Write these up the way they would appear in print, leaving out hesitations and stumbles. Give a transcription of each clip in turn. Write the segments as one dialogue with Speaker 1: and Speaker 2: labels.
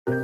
Speaker 1: Hey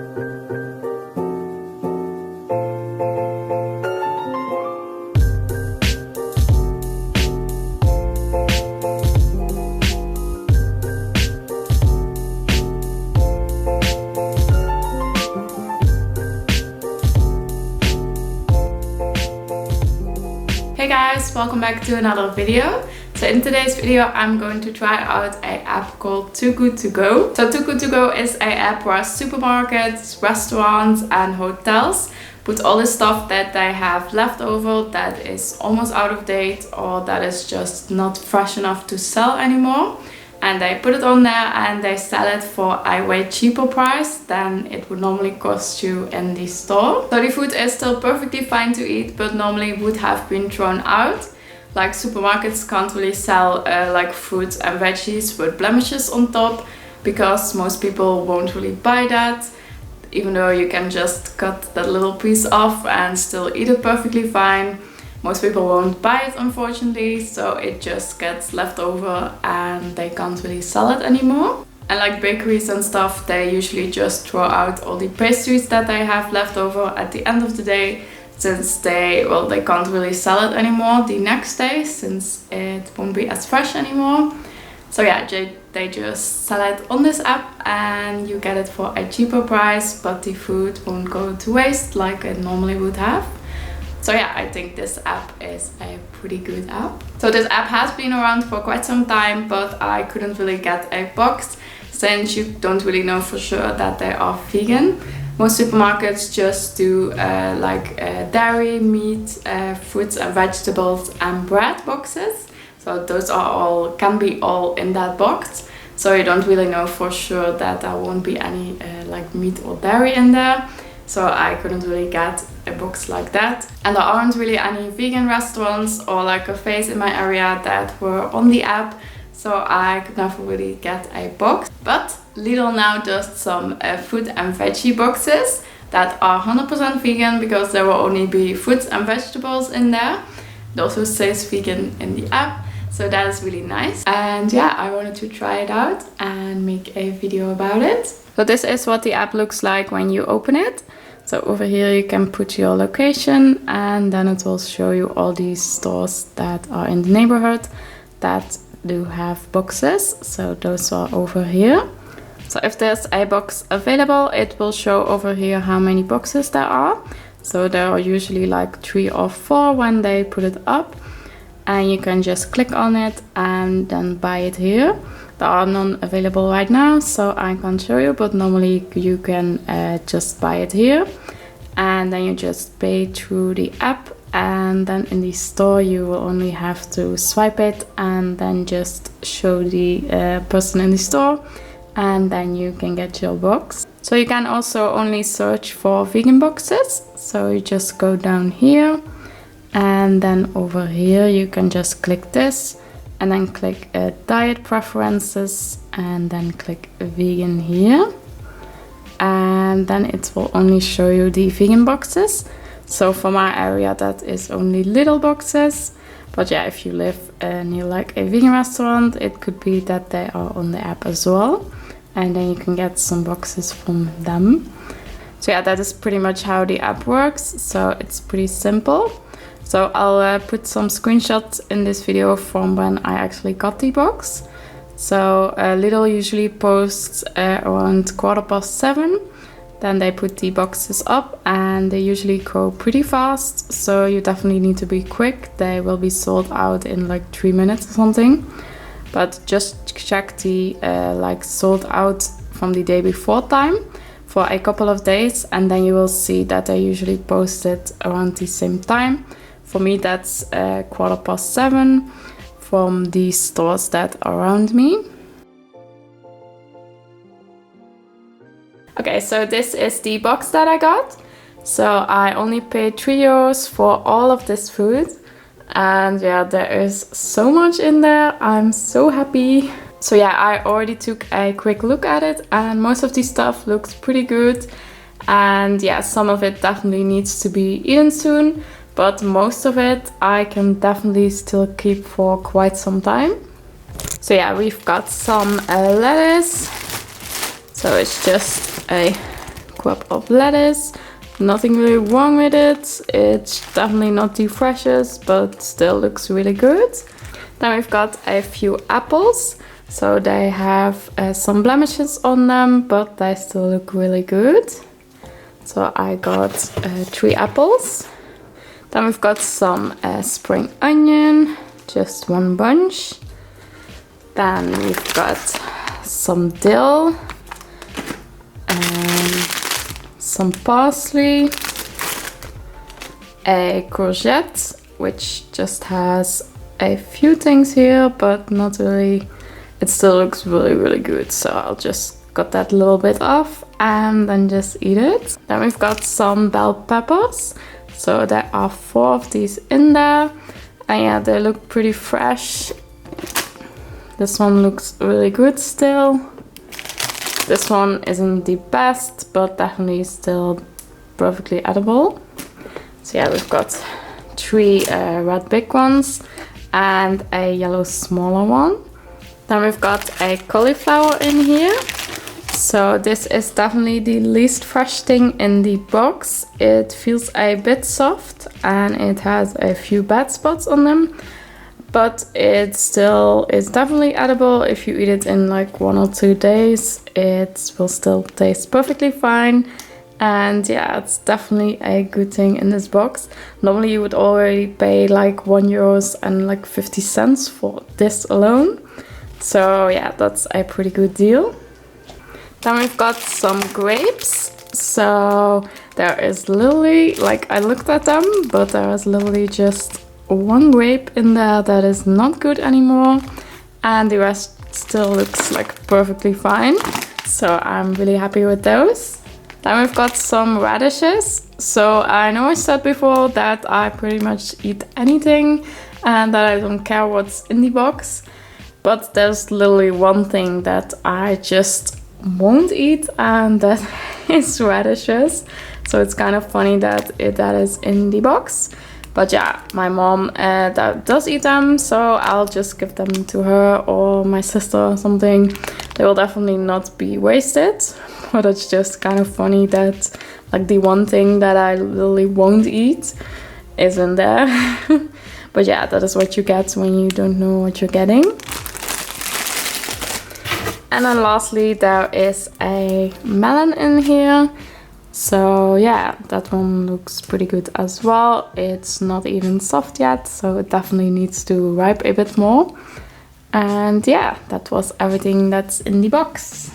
Speaker 1: guys, welcome back to another video. So in today's video I'm going to try out an app called Too Good To Go. So Too Good To Go is an app where supermarkets, restaurants and hotels put all the stuff that they have left over that is almost out of date or that is just not fresh enough to sell anymore. And they put it on there and they sell it for a way cheaper price than it would normally cost you in the store. So the food is still perfectly fine to eat, but normally would have been thrown out. Like supermarkets can't really sell like fruits and veggies with blemishes on top because most people won't really buy that. Even though you can just cut that little piece off and still eat it perfectly fine. Most people won't buy it, unfortunately, so it just gets left over and they can't really sell it anymore. And like bakeries and stuff, they usually just throw out all the pastries that they have left over at the end of the day, since they can't really sell it anymore the next day, since it won't be as fresh anymore. So yeah, they just sell it on this app and you get it for a cheaper price, but the food won't go to waste like it normally would have. So yeah, I think this app is a pretty good app. So this app has been around for quite some time, but I couldn't really get a box since you don't really know for sure that they are vegan. Most supermarkets just do dairy, meat, fruits and vegetables and bread boxes. So those can be all in that box. So you don't really know for sure that there won't be any meat or dairy in there. So I couldn't really get a box like that. And there aren't really any vegan restaurants or like cafes in my area that were on the app. So I could never really get a box. But Lidl now does some fruit and veggie boxes that are 100% vegan because there will only be fruits and vegetables in there. It also says vegan in the app. So that is really nice. And yeah, I wanted to try it out and make a video about it. So this is what the app looks like when you open it. So over here you can put your location and then it will show you all these stores that are in the neighborhood that do have boxes. So those are over here. So if there's a box available, it will show over here how many boxes there are. So there are usually like 3 or 4 when they put it up. And you can just click on it and then buy it here. There are none available right now, so I can't show you, but normally you can just buy it here. And then you just pay through the app, and then in the store you will only have to swipe it and then just show the person in the store, and then you can get your box. So you can also only search for vegan boxes. So you just go down here. And then over here you can just click this and then click diet preferences and then click vegan here. And then it will only show you the vegan boxes. So for my area that is only little boxes. But yeah, if you live near like a vegan restaurant, it could be that they are on the app as well. And then you can get some boxes from them. So yeah, that is pretty much how the app works. So it's pretty simple. So I'll put some screenshots in this video from when I actually got the box. So Lidl usually posts around 7:15. Then they put the boxes up and they usually go pretty fast. So you definitely need to be quick. They will be sold out in like 3 minutes or something. But just check the sold out from the day before time for a couple of days. And then you will see that they usually post it around the same time. For me, that's 7:15 from the stores that are around me. Okay, so this is the box that I got. So I only paid €3 for all of this food. And yeah, there is so much in there. I'm so happy. So yeah, I already took a quick look at it and most of the stuff looks pretty good. And yeah, some of it definitely needs to be eaten soon. But most of it I can definitely still keep for quite some time. So yeah, we've got some lettuce. So it's just a square of lettuce. Nothing really wrong with it. It's definitely not too freshest, but still looks really good. Then we've got a few apples. So they have some blemishes on them, but they still look really good. So I got 3 apples. Then we've got some spring onion, just 1 bunch. Then we've got some dill, some parsley, a courgette, which just has a few things here, but not really. It still looks really good, so I'll just cut that a little bit off and then just eat it. Then we've got some bell peppers. So there are 4 of these in there, and yeah, they look pretty fresh. This one looks really good still. This one isn't the best, but definitely still perfectly edible. So yeah, we've got 3 red big ones and a yellow smaller one. Then we've got a cauliflower in here. So this is definitely the least fresh thing in the box. It feels a bit soft and it has a few bad spots on them. But it still is definitely edible. If you eat it in like 1 or 2 days, it will still taste perfectly fine. And yeah, it's definitely a good thing in this box. Normally you would already pay like €1 and like 50 cents for this alone. So yeah, that's a pretty good deal. Then we've got some grapes. So there is literally, like I looked at them, but there is literally just 1 grape in there that is not good anymore. And the rest still looks like perfectly fine. So I'm really happy with those. Then we've got some radishes. So I know I said before that I pretty much eat anything and that I don't care what's in the box. But there's literally one thing that I just won't eat, and that is radishes. So it's kind of funny that that is in the box. But yeah, my mom that does eat them, so I'll just give them to her or my sister or something. They will definitely not be wasted. But it's just kind of funny that like the one thing that I literally won't eat is in there. But yeah, that is what you get when you don't know what you're getting. And then lastly, there is a melon in here. So yeah, that one looks pretty good as well. It's not even soft yet, so it definitely needs to ripe a bit more. And yeah, that was everything that's in the box.